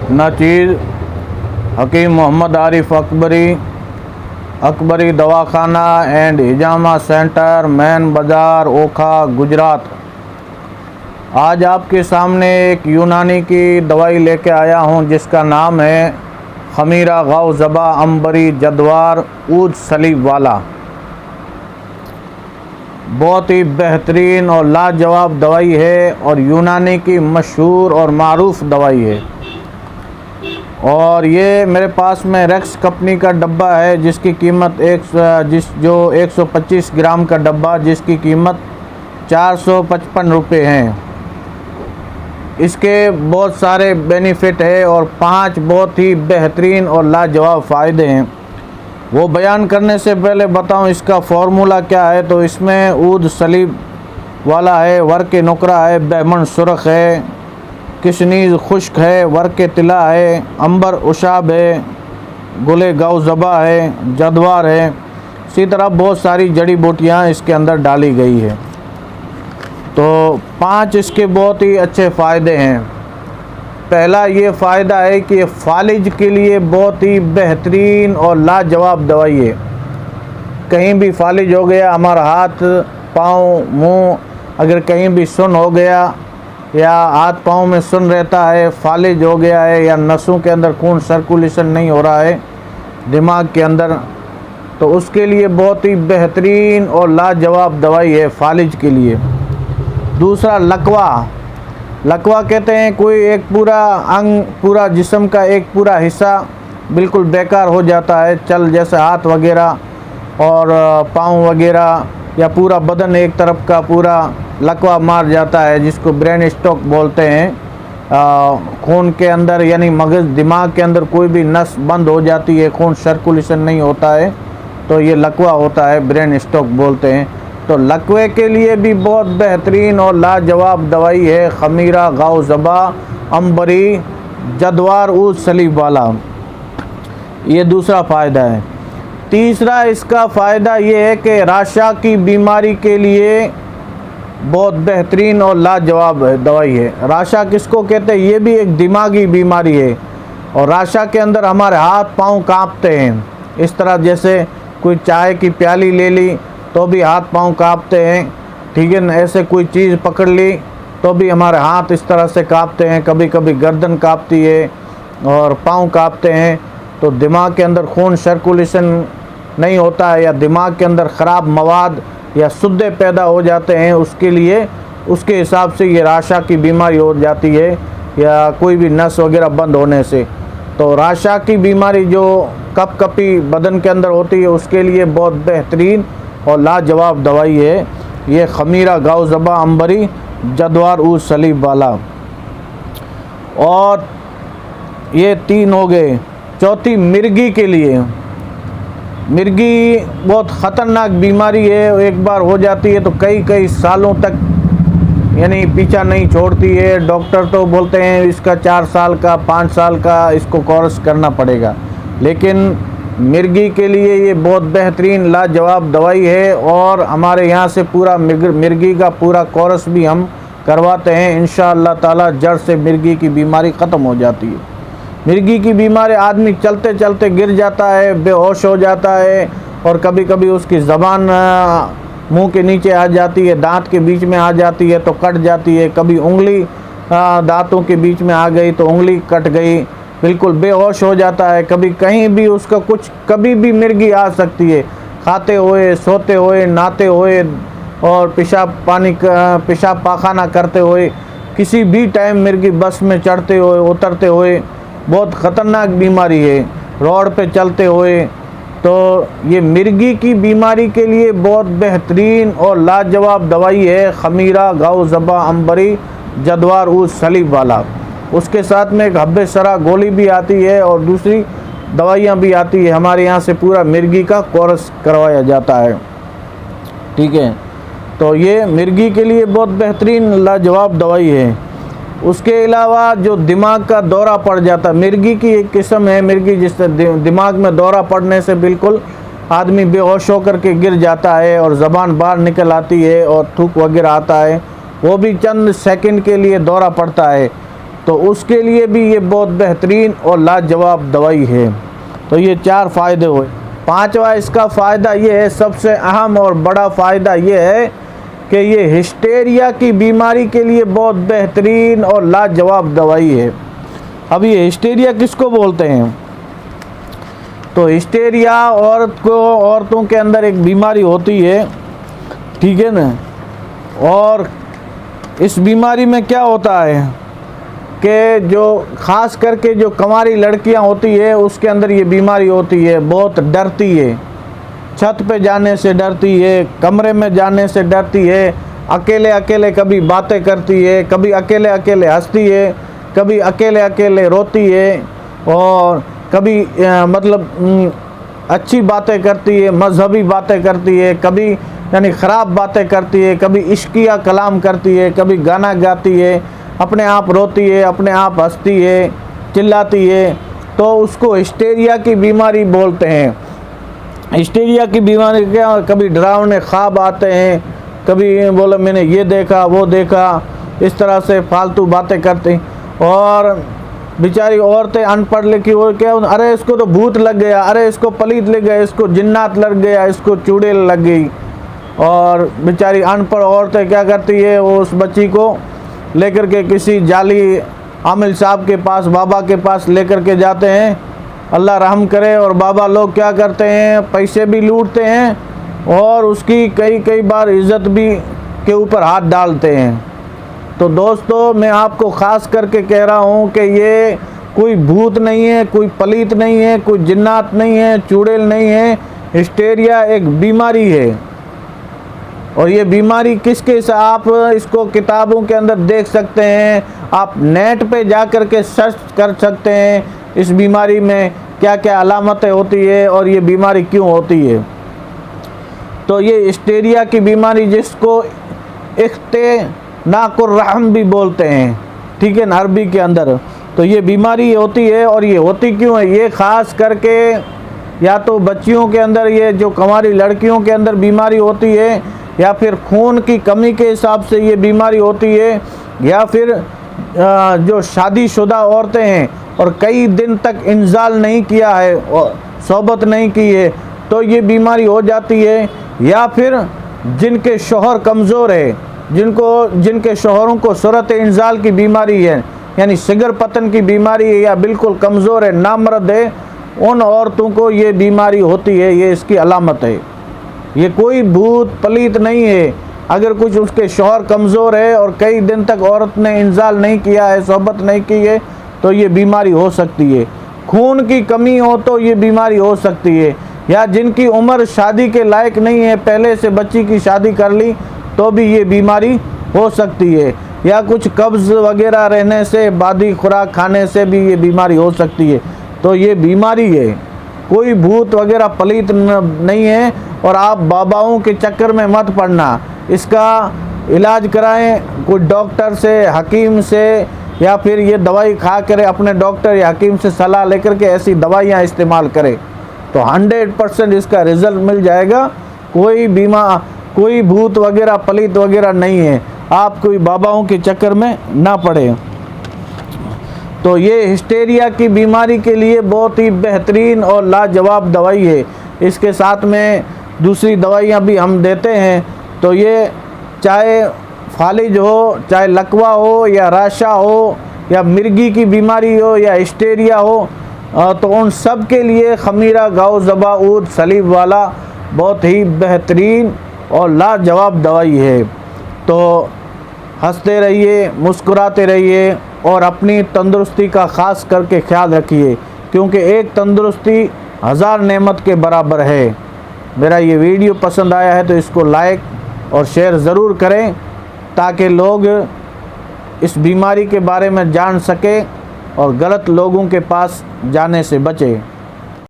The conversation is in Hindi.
नाचीर हकीम मोहम्मद आरिफ अकबरी दवाखाना एंड हिजामा सेंटर, मैन बाज़ार, ओखा, गुजरात। आज आपके सामने एक यूनानी की दवाई लेके आया हूँ जिसका नाम है खमीरा गाव ज़बा अंबरी जद्वार ऊद सलीब वाला। बहुत ही बेहतरीन और लाजवाब दवाई है और यूनानी की मशहूर और मारूफ दवाई है। और ये मेरे पास में रेक्स कंपनी का डब्बा है जिसकी कीमत 125 ग्राम का डब्बा जिसकी कीमत 455 रुपये हैं। इसके बहुत सारे बेनिफिट है और 5 बहुत ही बेहतरीन और लाजवाब फ़ायदे हैं। वो बयान करने से पहले बताऊं इसका फ़ॉर्मूला क्या है। तो इसमें ऊद सलीब वाला है, वर्क नुकरा है, बैमन सुरख है, किशनीज़ खुश्क है, वर्क तिला है, अंबर उशाब है, गुले गाव ज़बा है, जद्वार है। इसी तरह बहुत सारी जड़ी बूटियाँ इसके अंदर डाली गई है। तो 5 इसके बहुत ही अच्छे फ़ायदे हैं। पहला ये फ़ायदा है कि ये फालिज के लिए बहुत ही बेहतरीन और लाजवाब दवाई है। कहीं भी फालिज हो गया, हमारा हाथ पाँव मुंह अगर कहीं भी सुन्न हो गया या हाथ पाँव में सुन्न रहता है, फालिज हो गया है या नसों के अंदर खून सर्कुलेशन नहीं हो रहा है दिमाग के अंदर, तो उसके लिए बहुत ही बेहतरीन और लाजवाब दवाई है फालिज के लिए। दूसरा लकवा कहते हैं कोई एक पूरा अंग, पूरा जिस्म का एक पूरा हिस्सा बिल्कुल बेकार हो जाता है, चल जैसे हाथ वगैरह और पाँव वगैरह या पूरा बदन एक तरफ का पूरा लकवा मार जाता है जिसको ब्रेन स्ट्रोक बोलते हैं। खून के अंदर यानी मगज़ दिमाग के अंदर कोई भी नस बंद हो जाती है, खून सर्कुलेशन नहीं होता है, तो ये लकवा होता है, ब्रेन स्ट्रोक बोलते हैं। तो लकवे के लिए भी बहुत बेहतरीन और लाजवाब दवाई है खमीरा गाव ज़बा अंबरी जद्वार ऊद सलीब वाला। ये दूसरा फ़ायदा है। तीसरा इसका फ़ायदा ये है कि राशा की बीमारी के लिए बहुत बेहतरीन और लाजवाब दवाई है। राशा किसको कहते हैं? ये भी एक दिमागी बीमारी है और राशा के अंदर हमारे हाथ पाँव काँपते हैं। इस तरह जैसे कोई चाय की प्याली ले ली तो भी हाथ पाँव काँपते हैं, ठीक है ना। ऐसे कोई चीज़ पकड़ ली तो भी हमारे हाथ इस तरह से काँपते हैं, कभी कभी गर्दन काँपती है और पाँव काँपते हैं। तो दिमाग के अंदर खून सर्कुलेशन नहीं होता है या दिमाग के अंदर ख़राब मवाद या सुद्दे पैदा हो जाते हैं, उसके लिए उसके हिसाब से ये राशा की बीमारी हो जाती है या कोई भी नस वगैरह बंद होने से। तो राशा की बीमारी जो कपकपी बदन के अंदर होती है उसके लिए बहुत बेहतरीन और लाजवाब दवाई है ये खमीरा गाव ज़बा अंबरी जद्वार ऊद सलीब वाला। और ये 3 हो गए। चौथी मिर्गी के लिए। मिर्गी बहुत ख़तरनाक बीमारी है, एक बार हो जाती है तो कई सालों तक यानी पीछा नहीं छोड़ती है। डॉक्टर तो बोलते हैं इसका 4 साल का 5 साल का इसको कोर्स करना पड़ेगा, लेकिन मिर्गी के लिए ये बहुत बेहतरीन लाजवाब दवाई है और हमारे यहाँ से पूरा मिर्गी का पूरा कोर्स भी हम करवाते हैं। इंशाअल्लाह ताला जड़ से मिर्गी की बीमारी ख़त्म हो जाती है। मिर्गी की बीमारी आदमी चलते चलते गिर जाता है, बेहोश हो जाता है और कभी कभी उसकी ज़बान मुंह के नीचे आ जाती है, दांत के बीच में आ जाती है तो कट जाती है। कभी उंगली दांतों के बीच में आ गई तो उंगली कट गई, बिल्कुल बेहोश हो जाता है। कभी कहीं भी उसका कुछ कभी भी मिर्गी आ सकती है, खाते हुए, सोते हुए, नहाते हुए और पेशाब पाखाना करते हुए, किसी भी टाइम मिर्गी बस में चढ़ते हुए उतरते हुए। बहुत ख़तरनाक बीमारी है, रोड पे चलते हुए। तो ये मिर्गी की बीमारी के लिए बहुत बेहतरीन और लाजवाब दवाई है खमीरा गाव ज़बा अंबरी जद्वार ऊद सलीब वाला। उसके साथ में एक हब्बे सरा गोली भी आती है और दूसरी दवाइयाँ भी आती है। हमारे यहाँ से पूरा मिर्गी का कोर्स करवाया जाता है, ठीक है। तो ये मिर्गी के लिए बहुत बेहतरीन लाजवाब दवाई है। उसके अलावा जो दिमाग का दौरा पड़ जाता है, मिर्गी की एक किस्म है, मिर्गी जिससे दिमाग में दौरा पड़ने से बिल्कुल आदमी बेहोश होकर के गिर जाता है और ज़बान बाहर निकल आती है और थूक वगैरह आता है, वो भी चंद सेकंड के लिए दौरा पड़ता है। तो उसके लिए भी ये बहुत बेहतरीन और लाजवाब दवाई है। तो ये 4 फ़ायदे हुए। 5वां इसका फ़ायदा ये है, सबसे अहम और बड़ा फ़ायदा ये है कि ये हिस्टेरिया की बीमारी के लिए बहुत बेहतरीन और लाजवाब दवाई है। अब ये हिस्टेरिया किसको बोलते हैं? तो हिस्टेरिया औरतों के अंदर एक बीमारी होती है, ठीक है ना। और इस बीमारी में क्या होता है कि जो ख़ास करके जो कुंवारी लड़कियां होती है उसके अंदर ये बीमारी होती है। बहुत डरती है, छत पे जाने से डरती है, कमरे में जाने से डरती है, अकेले अकेले कभी बातें करती है, कभी अकेले अकेले हंसती है, कभी अकेले अकेले रोती है, और कभी अच्छी बातें करती है, मजहबी बातें करती है, कभी यानी ख़राब बातें करती है, कभी इश्किया कलाम करती है, कभी गाना गाती है, अपने आप रोती है, अपने आप हंसती है, चिल्लाती है। तो उसको हिस्टेरिया की बीमारी बोलते हैं। हिस्टेरिया की बीमारी क्या, कभी डरावने ख्वाब आते हैं, कभी बोले मैंने ये देखा वो देखा, इस तरह से फालतू बातें करती। और बेचारी औरतें अनपढ़ लिखी वो क्या, अरे इसको तो भूत लग गया, अरे इसको पलीत लग गया, इसको जिन्नात लग गया, इसको चुड़ैल लग गई। और बेचारी अनपढ़ औरतें क्या करती है, वो उस बच्ची को लेकर के किसी जाली आमिल साहब के पास, बाबा के पास लेकर के जाते हैं, अल्लाह रहम करे। और बाबा लोग क्या करते हैं, पैसे भी लूटते हैं और उसकी कई बार इज़्ज़त भी के ऊपर हाथ डालते हैं। तो दोस्तों, मैं आपको ख़ास करके कह रहा हूँ कि ये कोई भूत नहीं है, कोई पलीत नहीं है, कोई जिन्नात नहीं है, चुड़ैल नहीं है। हिस्टेरिया एक बीमारी है। और ये बीमारी किसके से, आप इसको किताबों के अंदर देख सकते हैं, आप नेट पे जा कर के सर्च कर सकते हैं इस बीमारी में क्या क्या अलामतें होती है और ये बीमारी क्यों होती है। तो ये हिस्टेरिया की बीमारी, जिसको इख्तिनाकुर्रहम भी बोलते हैं, ठीक है ना, अरबी के अंदर। तो ये बीमारी होती है। और ये होती क्यों है, ये ख़ास करके या तो बच्चियों के अंदर, ये जो कुंवारी लड़कियों के अंदर बीमारी होती है, या फिर खून की कमी के हिसाब से ये बीमारी होती है, या फिर जो शादीशुदा औरतें हैं और कई दिन तक इंजाल नहीं किया है और सोबत नहीं की है, तो ये बीमारी हो जाती है। या फिर जिनके शौहर कमज़ोर है, जिनके शौहरों को सूरत इंजाल की बीमारी है, यानी सिगर पतन की बीमारी है, या बिल्कुल कमज़ोर है, नामर्द है, उन औरतों को ये बीमारी होती है। ये इसकी अलामत है। ये कोई भूत पलीत नहीं है। अगर कुछ उसके शौहर कमज़ोर है और कई दिन तक औरत ने इंजाल नहीं किया है, सोबत नहीं की है, तो ये बीमारी हो सकती है। खून की कमी हो तो ये बीमारी हो सकती है। या जिनकी उम्र शादी के लायक नहीं है, पहले से बच्ची की शादी कर ली, तो भी ये बीमारी हो सकती है। या कुछ कब्ज़ वगैरह रहने से, बादी खुराक खाने से भी ये बीमारी हो सकती है। तो ये बीमारी है, कोई भूत वगैरह पलीत नहीं है। और आप बाबाओं के चक्कर में मत पड़ना। इसका इलाज कराएं कोई डॉक्टर से, हकीम से, या फिर ये दवाई खा कर अपने डॉक्टर या हकीम से सलाह लेकर के ऐसी दवाइयाँ इस्तेमाल करें, तो 100% इसका रिज़ल्ट मिल जाएगा। कोई भूत वगैरह पलीत वगैरह नहीं है। आप कोई बाबाओं के चक्कर में ना पड़े। तो ये हिस्टेरिया की बीमारी के लिए बहुत ही बेहतरीन और लाजवाब दवाई है। इसके साथ में दूसरी दवाइयाँ भी हम देते हैं। तो ये चाहे फालिज हो, चाहे लकवा हो, या राशा हो, या मिर्गी की बीमारी हो, या हिस्टेरिया हो, तो उन सब के लिए खमीरा गाओ ज़बा ऊद सलीब वाला बहुत ही बेहतरीन और लाजवाब दवाई है। तो हंसते रहिए, मुस्कुराते रहिए और अपनी तंदुरुस्ती का ख़ास करके ख्याल रखिए, क्योंकि एक तंदुरुस्ती 1000 नेमत के बराबर है। मेरा ये वीडियो पसंद आया है तो इसको लाइक और शेयर ज़रूर करें, ताकि लोग इस बीमारी के बारे में जान सकें और गलत लोगों के पास जाने से बचें।